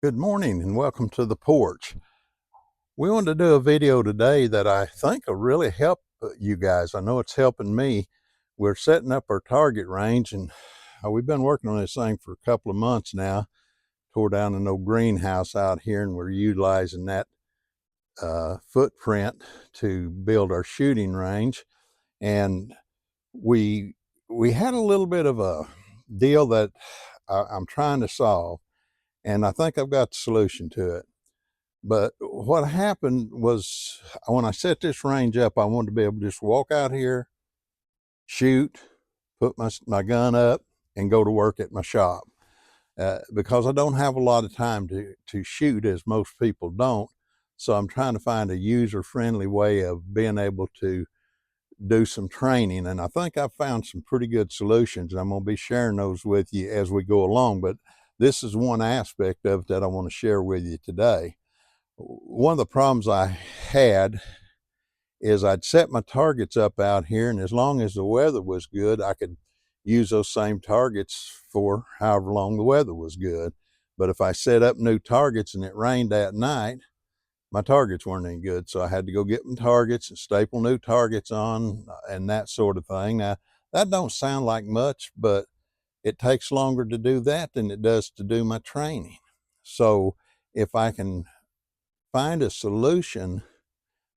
Good morning and welcome to the porch. We wanted to do a video today that I think will really help you guys. I know it's helping me. We're setting up our target range, and we've been working on this thing for a couple of months now. Tore down an old greenhouse out here, and we're utilizing that footprint to build our shooting range. And we had a little bit of a deal that I'm trying to solve, and I think I've got the solution to it. But what happened was when I set this range up, I wanted to be able to just walk out here, shoot, put my gun up, and go to work at my shop. Because I don't have a lot of time to shoot, as most people don't. So I'm trying to find a user-friendly way of being able to do some training. And I think I've found some pretty good solutions. And I'm going to be sharing those with you as we go along. But this is one aspect of it that I want to share with you today. One of the problems I had is I'd set my targets up out here, and as long as the weather was good, I could use those same targets for however long the weather was good. But if I set up new targets and it rained that night, my targets weren't any good. So I had to go get my targets and staple new targets on and that sort of thing. Now, that don't sound like much, but it takes longer to do that than it does to do my training. So if I can find a solution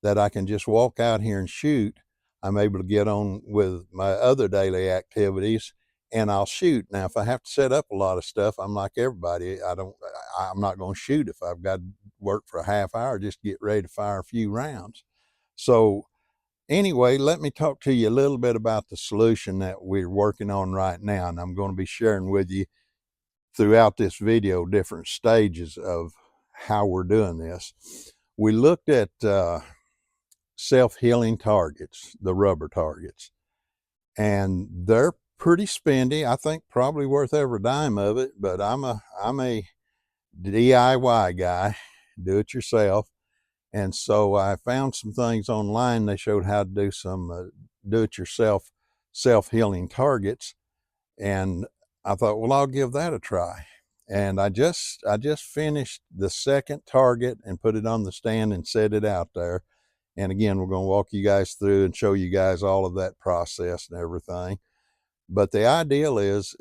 that I can just walk out here and shoot, I'm able to get on with my other daily activities and I'll shoot. Now, if I have to set up a lot of stuff, I'm like everybody. I'm not going to shoot if I've got to work for a half hour just to get ready to fire a few rounds. So anyway, let me talk to you a little bit about the solution that we're working on right now. And I'm going to be sharing with you throughout this video different stages of how we're doing this. We looked at self-healing targets, the rubber targets, and they're pretty spendy. I think probably worth every dime of it, but I'm a DIY guy, do it yourself. And so I found some things online. They showed how to do some do it yourself self-healing targets, and I thought, well, I'll give that a try. And I just finished the second target and put it on the stand and set it out there. And again, we're going to walk you guys through and show you guys all of that process and everything. But the ideal is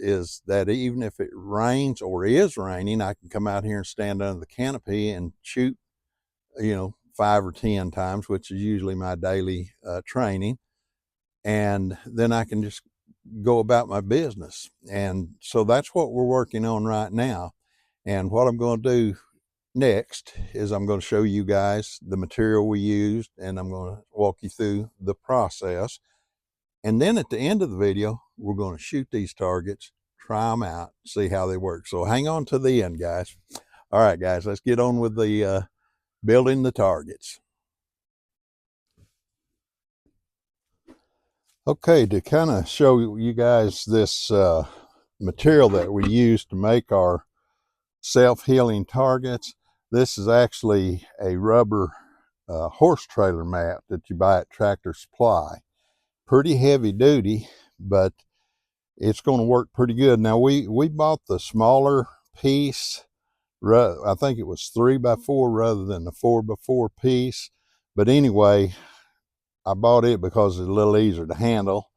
that even if it rains or is raining, I can come out here and stand under the canopy and shoot, 5 or 10 times, which is usually my daily training. And then I can just go about my business. And so that's what we're working on right now. And what I'm going to do next is I'm going to show you guys the material we used, and I'm going to walk you through the process. And then at the end of the video, we're going to shoot these targets, try them out, see how they work. So hang on to the end, guys. All right, guys, let's get on with the building the targets. Okay, to kind of show you guys this material that we use to make our self-healing targets, this is actually a rubber horse trailer mat that you buy at Tractor Supply. Pretty heavy duty, but it's going to work pretty good. Now we bought the smaller piece. I think it was 3x4 rather than the 4x4 piece. But anyway, I bought it because it's a little easier to handle.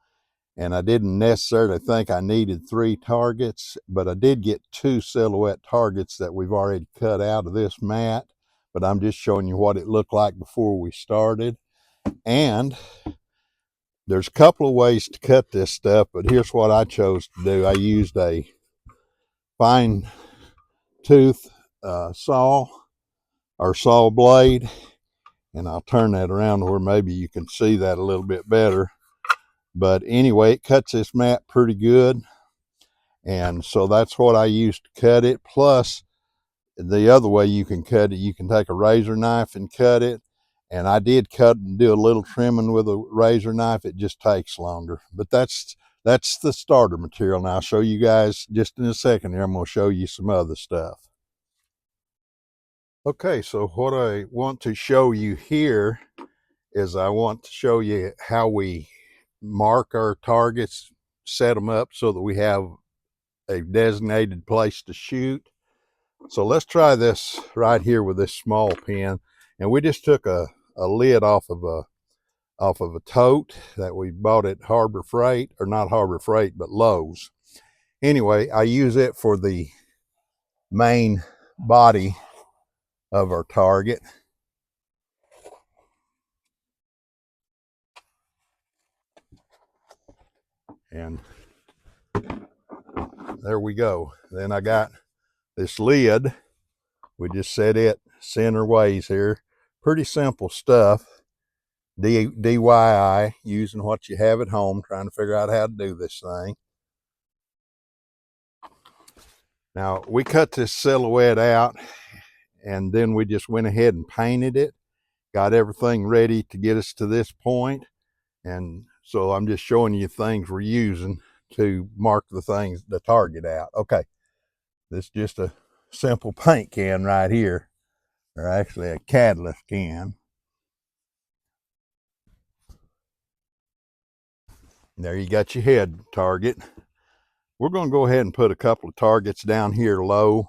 And I didn't necessarily think I needed 3 targets, but I did get 2 silhouette targets that we've already cut out of this mat. But I'm just showing you what it looked like before we started. And there's a couple of ways to cut this stuff, but here's what I chose to do. I used a fine tooth saw or saw blade, and I'll turn that around where maybe you can see that a little bit better. But anyway, it cuts this mat pretty good. And so that's what I used to cut it. Plus, the other way you can cut it, you can take a razor knife and cut it. And I did cut and do a little trimming with a razor knife. It just takes longer. But that's the starter material. Now I'll show you guys just in a second here. I'm going to show you some other stuff. Okay, so what I want to show you here is I want to show you how we mark our targets, set them up so that we have a designated place to shoot. So let's try this right here with this small pin. And we just took a lid off of a tote that we bought at Harbor Freight, or not Harbor Freight, but Lowe's. Anyway, I use it for the main body of our target. And there we go. Then I got this lid. We just set it center ways here. Pretty simple stuff. DIY, using what you have at home, trying to figure out how to do this thing. Now, we cut this silhouette out, and then we just went ahead and painted it. Got everything ready to get us to this point. And so I'm just showing you things we're using to mark the target out. Okay, this is just a simple paint can right here, or actually a catalyst can. There you got your head target. We're going to go ahead and put a couple of targets down here low,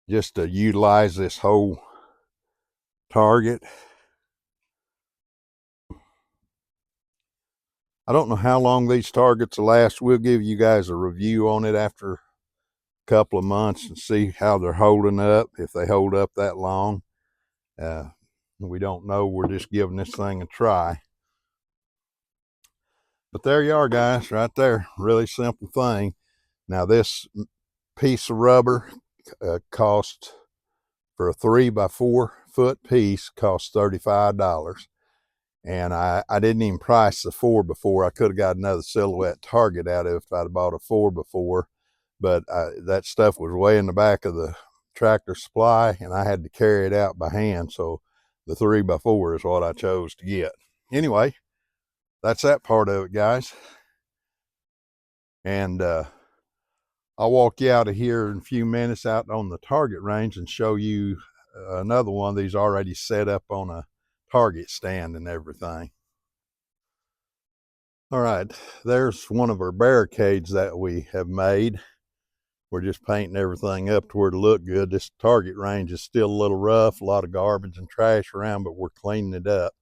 just to utilize this whole target. I don't know how long these targets will last. We'll give you guys a review on it after a couple of months and see how they're holding up, if they hold up that long. We don't know. We're just giving this thing a try. But there you are, guys, right there. Really simple thing. Now, this piece of rubber cost, for a 3x4 foot piece, cost $35. And I didn't even price the 4x4. I could have got another silhouette target out of it if I'd bought a 4x4. But that stuff was way in the back of the Tractor Supply, and I had to carry it out by hand. So the 3x4 is what I chose to get. Anyway, that's that part of it, guys. And I'll walk you out of here in a few minutes out on the target range and show you another one of these already set up on a target stand and everything. All right, there's one of our barricades that we have made. We're just painting everything up to where it look good. This target range is still a little rough, a lot of garbage and trash around, but we're cleaning it up.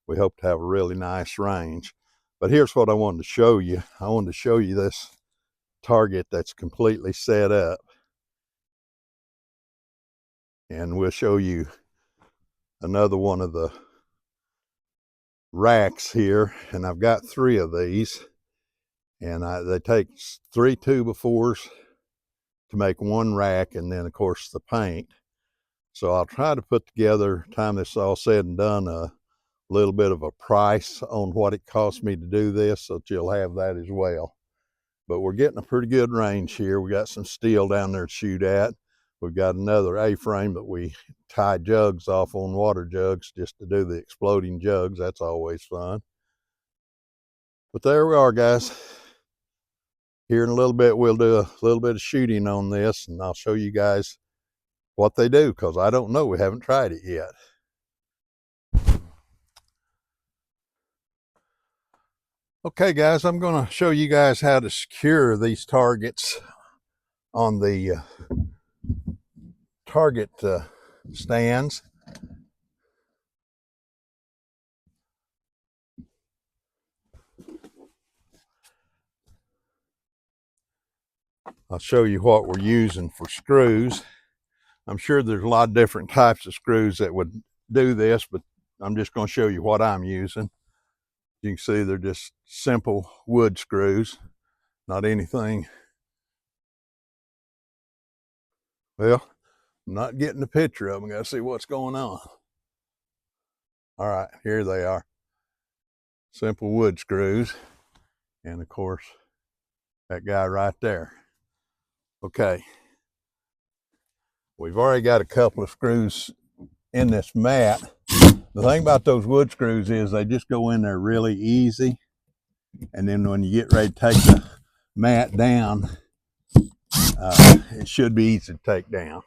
We hope to have a really nice range. But here's what I wanted to show you. I wanted to show you this target that's completely set up. And we'll show you another one of the racks here. And I've got 3 of these. And they take 3 2x4s to make one rack, and then of course the paint. So I'll try to put together, time this is all said and done, a little bit of a price on what it cost me to do this, so that you'll have that as well. But we're getting a pretty good range here. We got some steel down there to shoot at. We've got another A-frame that we tie jugs off on, water jugs, just to do the exploding jugs. That's always fun. But there we are, guys. Here in a little bit, we'll do a little bit of shooting on this, and I'll show you guys what they do, because I don't know. We haven't tried it yet. Okay, guys, I'm going to show you guys how to secure these targets on the target stands. I'll show you what we're using for screws. I'm sure there's a lot of different types of screws that would do this, but I'm just going to show you what I'm using. You can see they're just simple wood screws, not anything. Well, I'm not getting a picture of them. I got to see what's going on. All right, here they are. Simple wood screws. And of course, that guy right there. Okay. We've already got a couple of screws in this mat. The thing about those wood screws is they just go in there really easy. And then when you get ready to take the mat down, it should be easy to take down.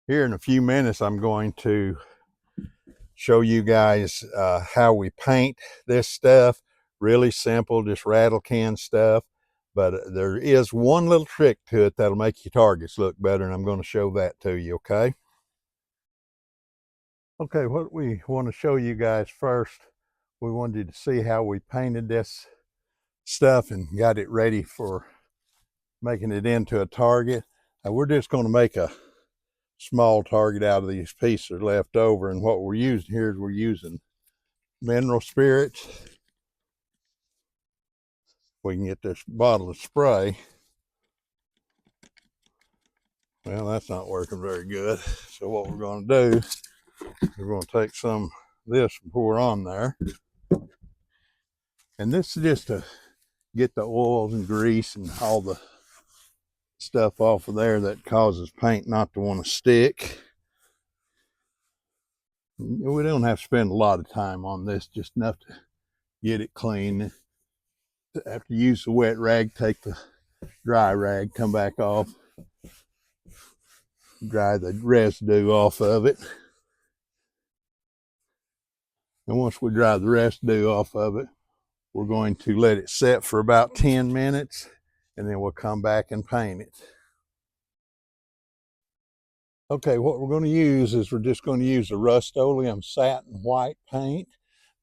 Here in a few minutes, I'm going to show you guys how we paint this stuff. Really simple, just rattle can stuff. But there is one little trick to it that'll make your targets look better, and I'm going to show that to you, okay? Okay, what we want to show you guys first, we wanted to see how we painted this stuff and got it ready for making it into a target. We're just going to make a small target out of these pieces left over, and what we're using here is we're using mineral spirits. We can get this bottle of spray. Well, that's not working very good. So what we're going to do, we're going to take some of this and pour on there. And this is just to get the oils and grease and all the stuff off of there that causes paint not to want to stick. We don't have to spend a lot of time on this, just enough to get it clean. After you use the wet rag, take the dry rag, come back off, dry the residue off of it. And once we dry the residue off of it, we're going to let it set for about 10 minutes, and then we'll come back and paint it. Okay, what we're going to use is we're just going to use a Rust-Oleum satin white paint.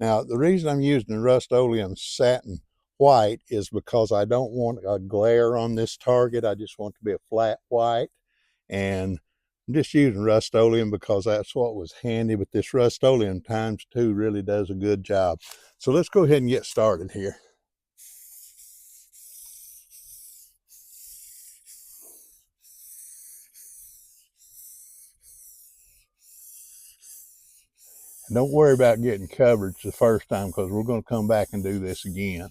Now, the reason I'm using the Rust-Oleum satin white is because I don't want a glare on this target. I just want it to be a flat white. And I'm just using Rust-Oleum because that's what was handy, but this Rust-Oleum ×2 really does a good job. So let's go ahead and get started here. Don't worry about getting coverage the first time, because we're going to come back and do this again.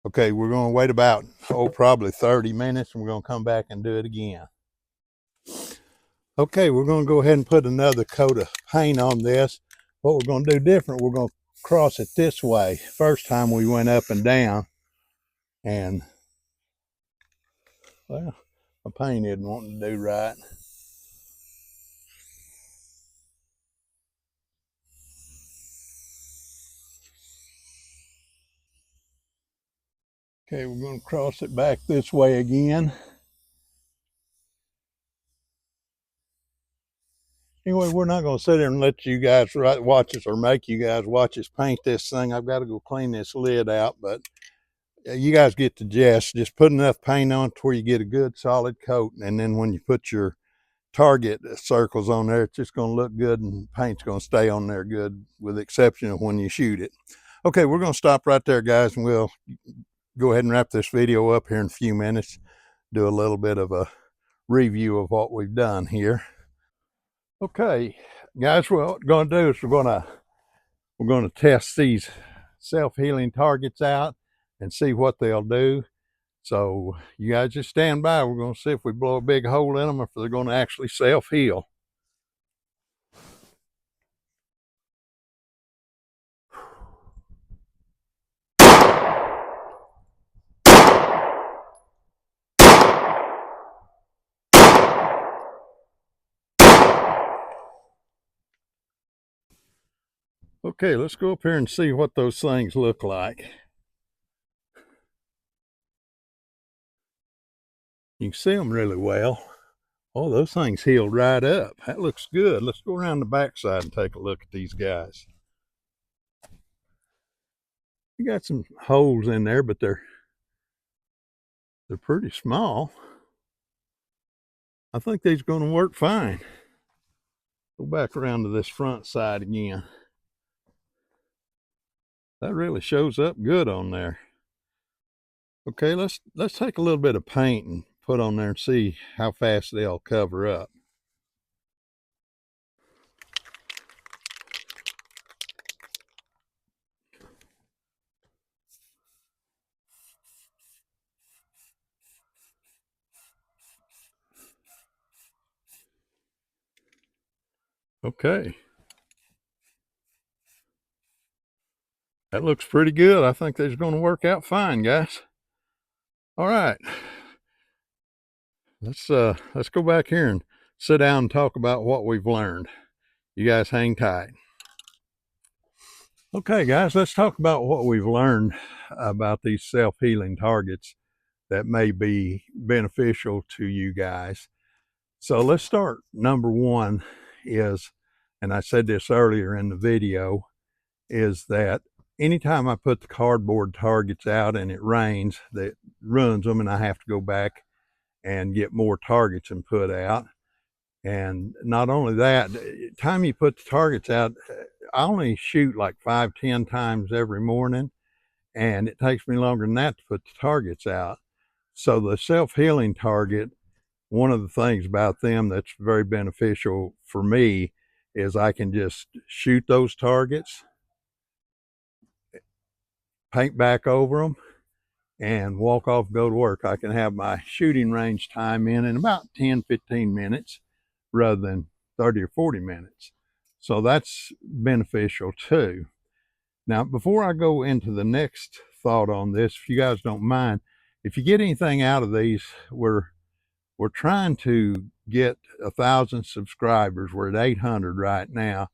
Okay, we're going to wait about, probably 30 minutes, and we're going to come back and do it again. Okay, we're going to go ahead and put another coat of paint on this. What we're going to do different, we're going to cross it this way. First time we went up and down, and, well, my paint isn't wanting to do right. Okay, we're going to cross it back this way again. Anyway, we're not going to sit there and let you guys watch us or make you guys watch us paint this thing. I've got to go clean this lid out, but you guys get the gist. Just put enough paint on to where you get a good solid coat, and then when you put your target circles on there, it's just going to look good, and paint's going to stay on there good, with the exception of when you shoot it. Okay, we're going to stop right there, guys, and we'll go ahead and wrap this video up here in a few minutes, do a little bit of a review of what we've done here. Okay, guys, what we're going to do is we're going to test these self-healing targets out and see what they'll do. So you guys just stand by. We're going to see if we blow a big hole in them or if they're going to actually self-heal. Okay, let's go up here and see what those things look like. You can see them really well. Oh, those things healed right up. That looks good. Let's go around the backside and take a look at these guys. You got some holes in there, but they're pretty small. I think they's going to work fine. Go back around to this front side again. That really shows up good on there. Okay, let's take a little bit of paint and put on there and see how fast they'll cover up. Okay. That looks pretty good. I think that's going to work out fine, guys. All right. Let's go back here and sit down and talk about what we've learned. You guys hang tight. Okay, guys, let's talk about what we've learned about these self-healing targets that may be beneficial to you guys. So let's start. Number one is, and I said this earlier in the video, is that anytime I put the cardboard targets out and it rains, that ruins them, and I have to go back and get more targets and put out. And not only that, the time you put the targets out, I only shoot like 5-10 times every morning, and it takes me longer than that to put the targets out. So the self-healing target, one of the things about them that's very beneficial for me is I can just shoot those targets, paint back over them, and walk off, go to work. I can have my shooting range time in about 10-15 minutes rather than 30 or 40 minutes. So that's beneficial too. Now, before I go into the next thought on this, if you guys don't mind, if you get anything out of these, we're trying to get 1,000 subscribers. We're at 800 right now.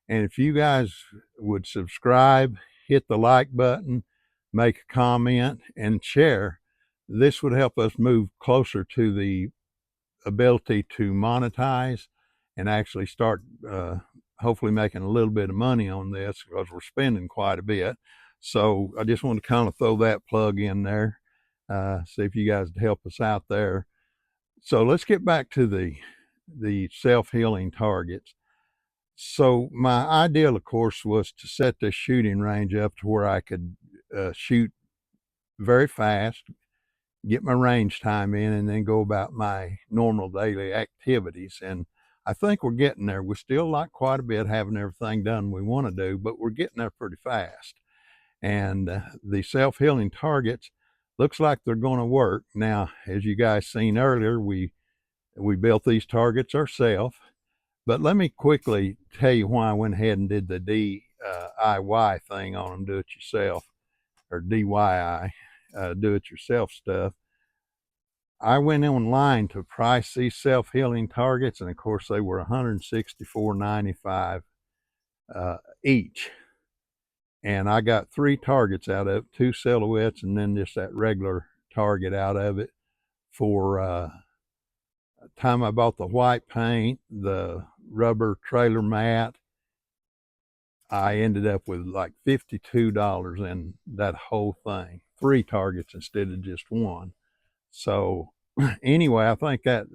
And if you guys would subscribe, hit the like button, make a comment, and share, this would help us move closer to the ability to monetize and actually start hopefully making a little bit of money on this, because we're spending quite a bit. So I just want to kind of throw that plug in there, see if you guys would help us out there. So let's get back to the self-healing targets. So my ideal, of course, was to set this shooting range up to where I could shoot very fast, get my range time in, and then go about my normal daily activities. And I think we're getting there. We still like quite a bit having everything done we want to do, but we're getting there pretty fast. And the self-healing targets looks like they're going to work. Now, as you guys seen earlier, we built these targets ourselves. But let me quickly tell you why I went ahead and did the DIY thing on them, do it yourself, or DIY, do it yourself stuff. I went online to price these self-healing targets, and of course they were $164.95 each. And I got 3 targets out of it, 2 silhouettes, and then just that regular target out of it. For time I bought the white paint, the rubber trailer mat, I ended up with like $52 in that whole thing. 3 targets instead of just 1. So anyway, I think that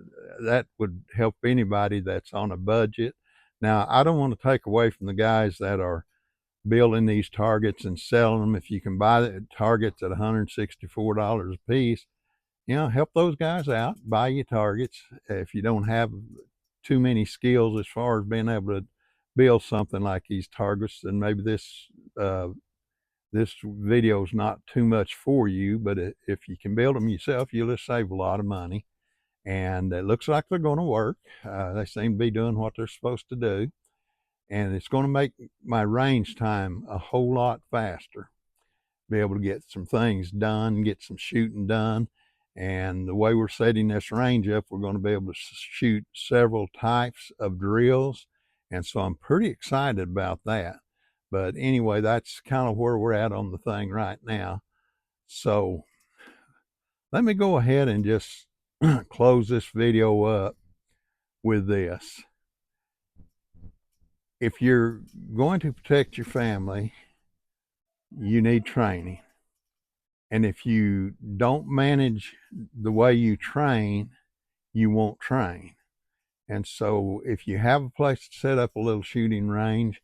would help anybody that's on a budget. Now, I don't want to take away from the guys that are building these targets and selling them. If you can buy the targets at $164 a piece, help those guys out, buy your targets. If you don't have too many skills as far as being able to build something like these targets, then maybe this video is not too much for you. But if you can build them yourself, you'll just save a lot of money. And it looks like they're going to work. They seem to be doing what they're supposed to do. And it's going to make my range time a whole lot faster. Be able to get some things done, get some shooting done. And the way we're setting this range up, we're going to be able to shoot several types of drills. And so I'm pretty excited about that. But anyway, that's kind of where we're at on the thing right now. So let me go ahead and just close this video up with this. If you're going to protect your family, you need training. And if you don't manage the way you train, you won't train. And so if you have a place to set up a little shooting range,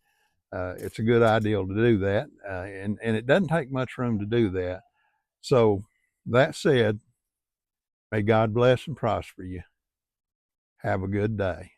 it's a good idea to do that. And it doesn't take much room to do that. So that said, may God bless and prosper you. Have a good day.